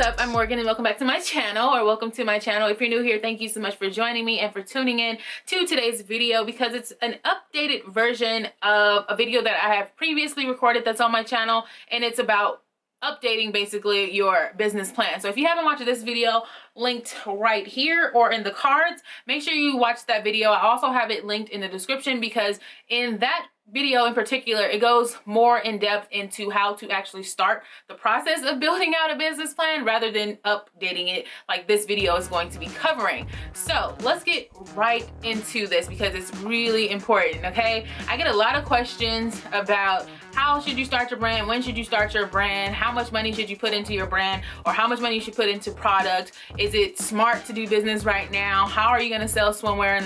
up? I'm Morgan and welcome back to my channel, or welcome to my channel. If you're new here, thank you so much for joining me and for tuning in to today's video, because it's an updated version of a video that I have previously recorded that's on my channel, and it's about updating basically your business plan. So if you haven't watched this video, linked right here or in the cards, make sure you watch that video. I also have it linked in the description, because in that video in particular, it goes more in depth into how to actually start the process of building out a business plan rather than updating it like this video is going to be covering. So let's get right into this because it's really important, okay? I get a lot of questions about how should you start your brand, when should you start your brand, how much money should you put into your brand, or how much money you should put into product. Is it smart to do business right now? How are you going to sell swimwear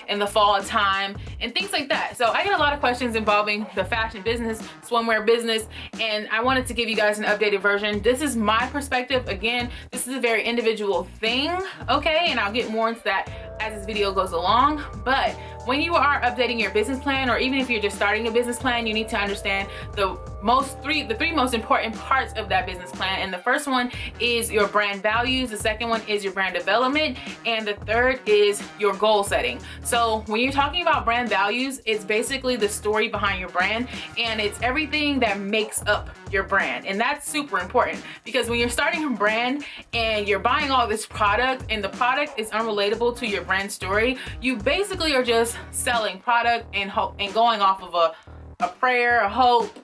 in the fall time, and things like that. So I get a lot of questions involving the fashion business, swimwear business, and I wanted to give you guys an updated version. This is my perspective. Again, this is a very individual thing, okay? And I'll get more into that as this video goes along. But when you are updating your business plan, or even if you're just starting a business plan, you need to understand the three most important parts of that business plan. And the first one is your brand values, the second one is your brand development, and the third is your goal setting. So when you're talking about brand values, it's basically the story behind your brand, and it's everything that makes up your brand. And that's super important, because when you're starting a brand and you're buying all this product and the product is unrelatable to your brand story, you basically are just selling product and going off of a prayer, a hope,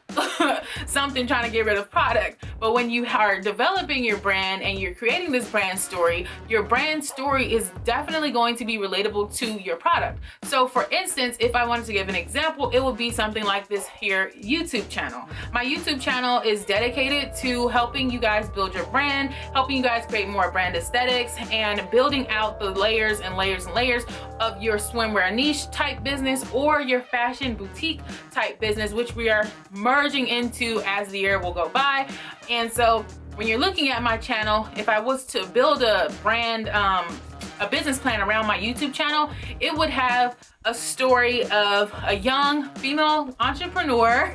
something, trying to get rid of product. But when you are developing your brand and you're creating this brand story, your brand story is definitely going to be relatable to your product. So for instance, if I wanted to give an example, it would be something like this here YouTube channel. My YouTube channel is dedicated to helping you guys build your brand, helping you guys create more brand aesthetics, and building out the layers and layers and layers of your swimwear niche type business or your fashion boutique type business, which we are merging into as the year will go by. And so when you're looking at my channel, if I was to build a brand, a business plan around my YouTube channel, it would have a story of a young female entrepreneur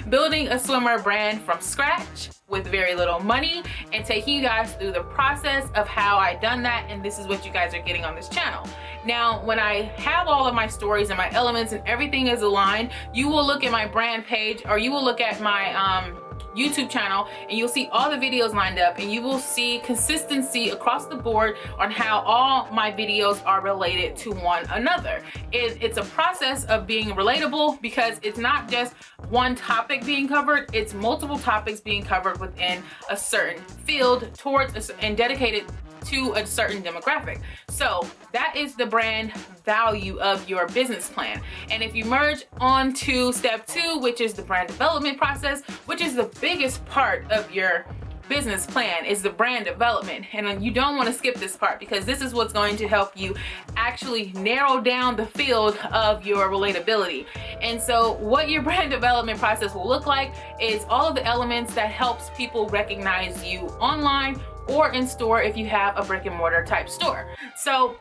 building a swimwear brand from scratch with very little money, and taking you guys through the process of how I done that. And this is what you guys are getting on this channel. Now, when I have all of my stories and my elements and everything is aligned, you will look at my brand page, or you will look at my YouTube channel, and you'll see all the videos lined up, and you will see consistency across the board on how all my videos are related to one another. It's a process of being relatable, because it's not just one topic being covered, it's multiple topics being covered within a certain field and dedicated to a certain demographic. So that is the brand value of your business plan. And if you merge on to step 2, which is the brand development process, which is the biggest part of your business plan, is the brand development. And you don't want to skip this part, because this is what's going to help you actually narrow down the field of your relatability. And so what your brand development process will look like is all of the elements that helps people recognize you online or in store if you have a brick and mortar type store. So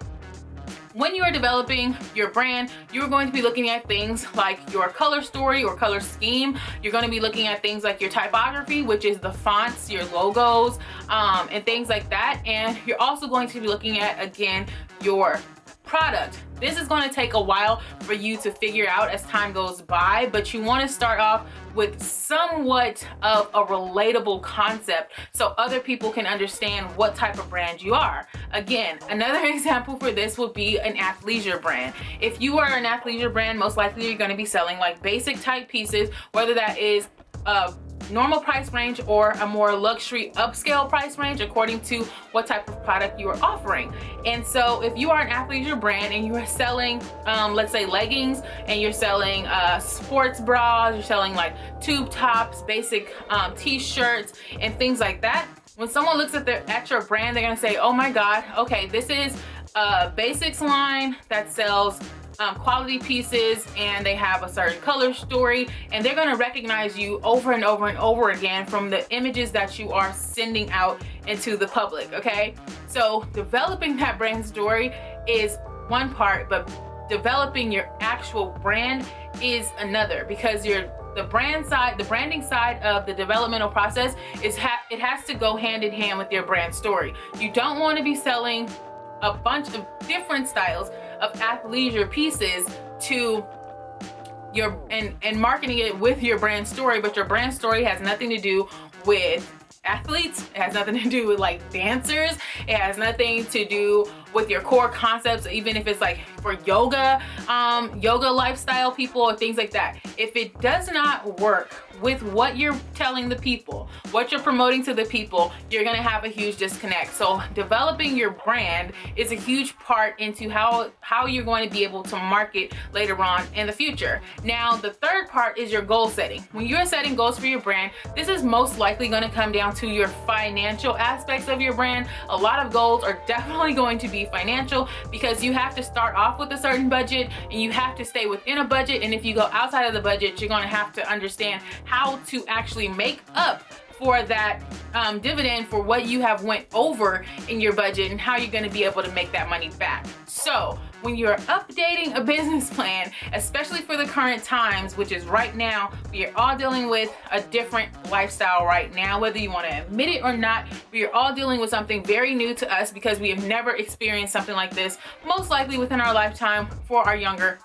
when you are developing your brand, you're going to be looking at things like your color story or color scheme. You're going to be looking at things like your typography, which is the fonts, your logos, and things like that. And you're also going to be looking at, again, your product. This is going to take a while for you to figure out as time goes by, but you want to start off with somewhat of a relatable concept so other people can understand what type of brand you are. Again, another example for this would be an athleisure brand. If you are an athleisure brand, most likely you're going to be selling like basic type pieces, whether that is normal price range or a more luxury upscale price range, according to what type of product you are offering. And so if you are an athleisure brand and you are selling let's say leggings, and you're selling sports bras, you're selling like tube tops, basic t-shirts and things like that, when someone looks at your brand, they're gonna say, oh my god, okay, this is a basics line that sells quality pieces, and they have a certain color story, and they're going to recognize you over and over and over again from the images that you are sending out into the public. Okay, so developing that brand story is one part, but developing your actual brand is another, because you're the branding side of the developmental process is it has to go hand in hand with your brand story. You don't want to be selling a bunch of different styles of athleisure pieces to your and marketing it with your brand story, but your brand story has nothing to do with athletes. It has nothing to do with like dancers. It has nothing to do with your core concepts, even if it's like for yoga lifestyle people or things like that. If it does not work with what you're telling the people, what you're promoting to the people, you're gonna have a huge disconnect. So developing your brand is a huge part into how you're going to be able to market later on in the future. Now, the third part is your goal setting. When you're setting goals for your brand, this is most likely going to come down to your financial aspects of your brand. A lot of goals are definitely going to be financial because you have to start off with a certain budget and you have to stay within a budget. And if you go outside of the budget, you're going to have to understand how to actually make up for that dividend for what you have went over in your budget and how you're going to be able to make that money back. So when you're updating a business plan, especially for the current times, which is right now, we are all dealing with a different lifestyle right now, whether you want to admit it or not. We are all dealing with something very new to us because we have never experienced something like this, most likely within our lifetime for our younger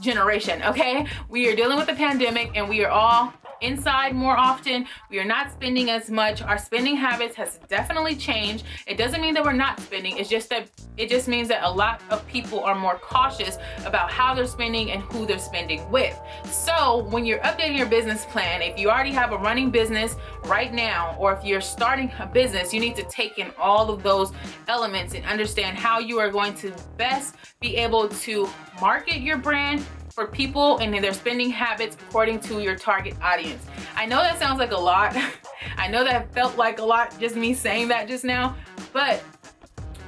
generation. Okay, we are dealing with the pandemic and we are all inside more often. We are not spending as much. Our spending habits has definitely changed. It doesn't mean that we're not spending. It just means that a lot of people are more cautious about how they're spending and who they're spending with. So when you're updating your business plan, if you already have a running business right now, or if you're starting a business, you need to take in all of those elements and understand how you are going to best be able to market your brand for people and their spending habits according to your target audience. I know that sounds like a lot. I know that felt like a lot, just me saying that just now, but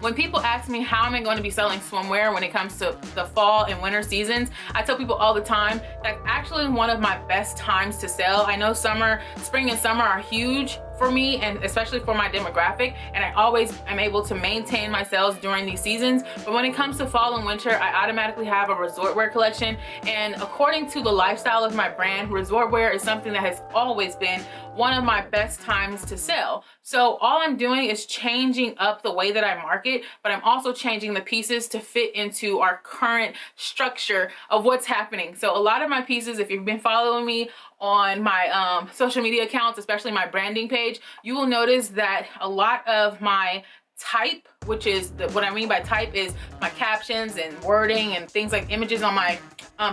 when people ask me how am I going to be selling swimwear when it comes to the fall and winter seasons, I tell people all the time that's actually one of my best times to sell. I know spring and summer are huge for me and especially for my demographic, and I always am able to maintain my sales during these seasons. But when it comes to fall and winter, I automatically have a resort wear collection, and according to the lifestyle of my brand, resort wear is something that has always been one of my best times to sell. So all I'm doing is changing up the way that I market, but I'm also changing the pieces to fit into our current structure of what's happening. So a lot of my pieces, if you've been following me on my social media accounts, especially my branding page, you will notice that a lot of my type, which is what I mean by type is my captions and wording and things like images on my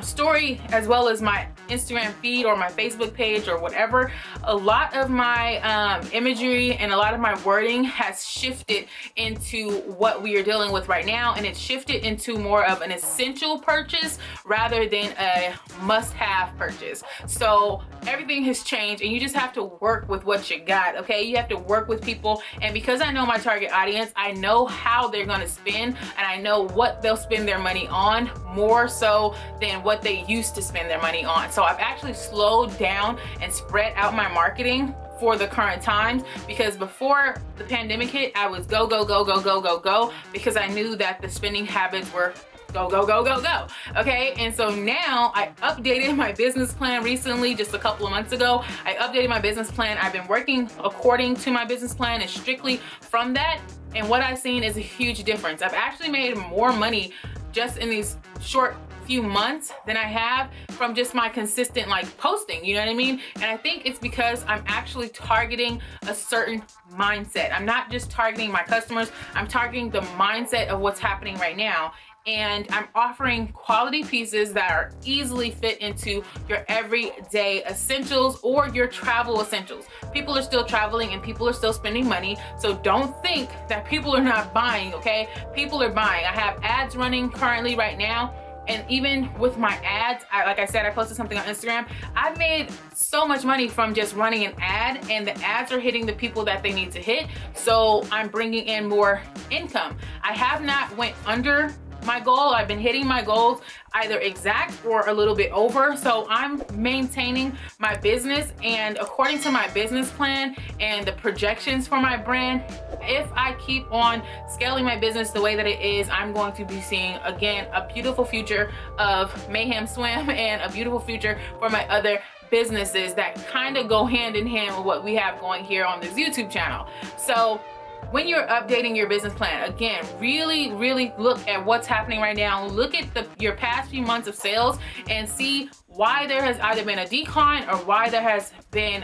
story, as well as my Instagram feed or my Facebook page or whatever. A lot of my imagery and a lot of my wording has shifted into what we are dealing with right now, and it's shifted into more of an essential purchase rather than a must-have purchase. So everything has changed and you just have to work with what you got, okay? You have to work with people, and because I know my target audience, I know how they're gonna spend and I know what they'll spend their money on more so than what they used to spend their money on. So I've actually slowed down and spread out my marketing for the current times, because before the pandemic hit, I was go, go, go, go, go, go, go, because I knew that the spending habits were go, go, go, go, go. Okay, and so now I updated my business plan recently, just a couple of months ago. I updated my business plan. I've been working according to my business plan and strictly from that. And what I've seen is a huge difference. I've actually made more money just in these short few months than I have from just my consistent like posting, you know what I mean? And I think it's because I'm actually targeting a certain mindset. I'm not just targeting my customers, I'm targeting the mindset of what's happening right now. And I'm offering quality pieces that are easily fit into your everyday essentials or your travel essentials. People are still traveling and people are still spending money. So don't think that people are not buying, okay? People are buying. I have ads running currently right now. And even with my ads, like I said, I posted something on Instagram. I've made so much money from just running an ad, and the ads are hitting the people that they need to hit. So I'm bringing in more income. I have not went under my goal. I've been hitting my goals either exact or a little bit over. So I'm maintaining my business, and according to my business plan and the projections for my brand, if I keep on scaling my business the way that it is, I'm going to be seeing again a beautiful future of Mayhem Swim and a beautiful future for my other businesses that kind of go hand in hand with what we have going here on this YouTube channel. So when you're updating your business plan, again, really look at what's happening right now. Look at your past few months of sales and see why there has either been a decline or why there has been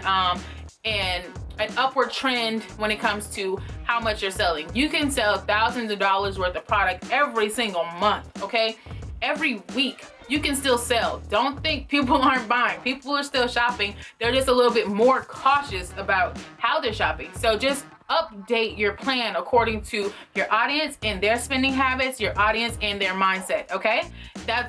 an upward trend when it comes to how much you're selling. You can sell thousands of dollars worth of product every single month, okay? Every week you can still sell. Don't think people aren't buying. People are still shopping. They're just a little bit more cautious about how they're shopping. So just update your plan according to your audience and their spending habits, your audience and their mindset, okay?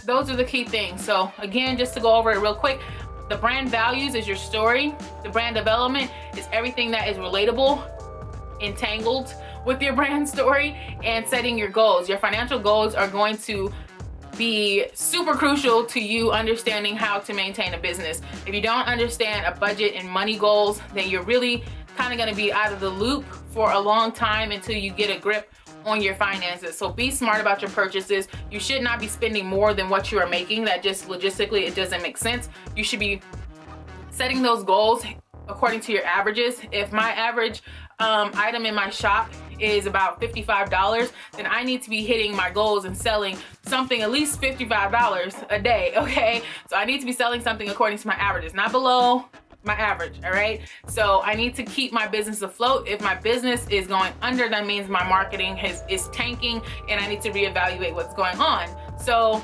Those are the key things. So again, just to go over it real quick, the brand values is your story. The brand development is everything that is relatable, entangled with your brand story, and setting your goals. Your financial goals are going to be super crucial to you understanding how to maintain a business. If you don't understand a budget and money goals, then you're really kind of going to be out of the loop for a long time until you get a grip on your finances. So be smart about your purchases. You should not be spending more than what you are making. That just logistically, it doesn't make sense. You should be setting those goals according to your averages. If my average item in my shop is about $55, then I need to be hitting my goals and selling something at least $55 a day, okay? So I need to be selling something according to my averages, not below my average, all right? So I need to keep my business afloat. If my business is going under, that means my marketing is tanking and I need to reevaluate what's going on. So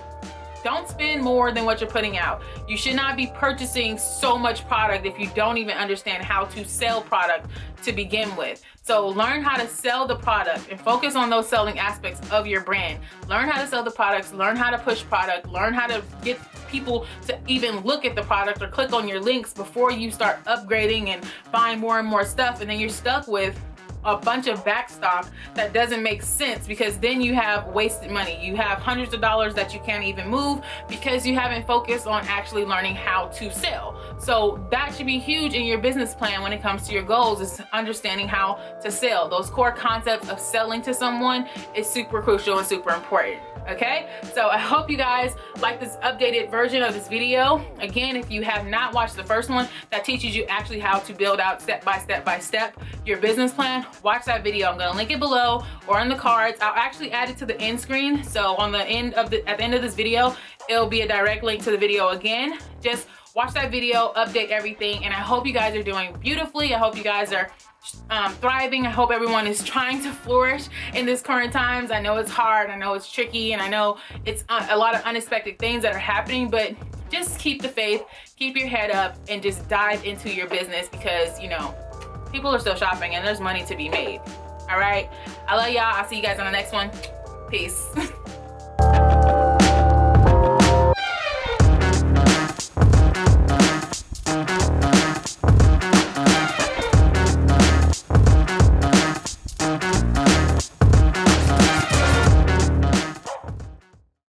don't spend more than what you're putting out. You should not be purchasing so much product if you don't even understand how to sell product to begin with. So learn how to sell the product and focus on those selling aspects of your brand. Learn how to sell the products, learn how to push product, learn how to get people to even look at the product or click on your links before you start upgrading and buying more and more stuff, and then you're stuck with a bunch of backstock that doesn't make sense, because then you have wasted money. You have hundreds of dollars that you can't even move because you haven't focused on actually learning how to sell. So that should be huge in your business plan when it comes to your goals, is understanding how to sell. Those core concepts of selling to someone is super crucial and super important. Okay, so I hope you guys like this updated version of this video. Again, if you have not watched the first one that teaches you actually how to build out step by step your business plan, watch that video. I'm gonna link it below or in the cards. I'll actually add it to the end screen. So on the end of at the end of this video, it'll be a direct link to the video again. Just watch that video, update everything, and I hope you guys are doing beautifully. I hope you guys are thriving. I hope everyone is trying to flourish in this current times. I know it's hard, I know it's tricky, and I know it's a lot of unexpected things that are happening, but just keep the faith, keep your head up, and just dive into your business, because you know people are still shopping and there's money to be made. All right, I love y'all. I'll see you guys on the next one. Peace.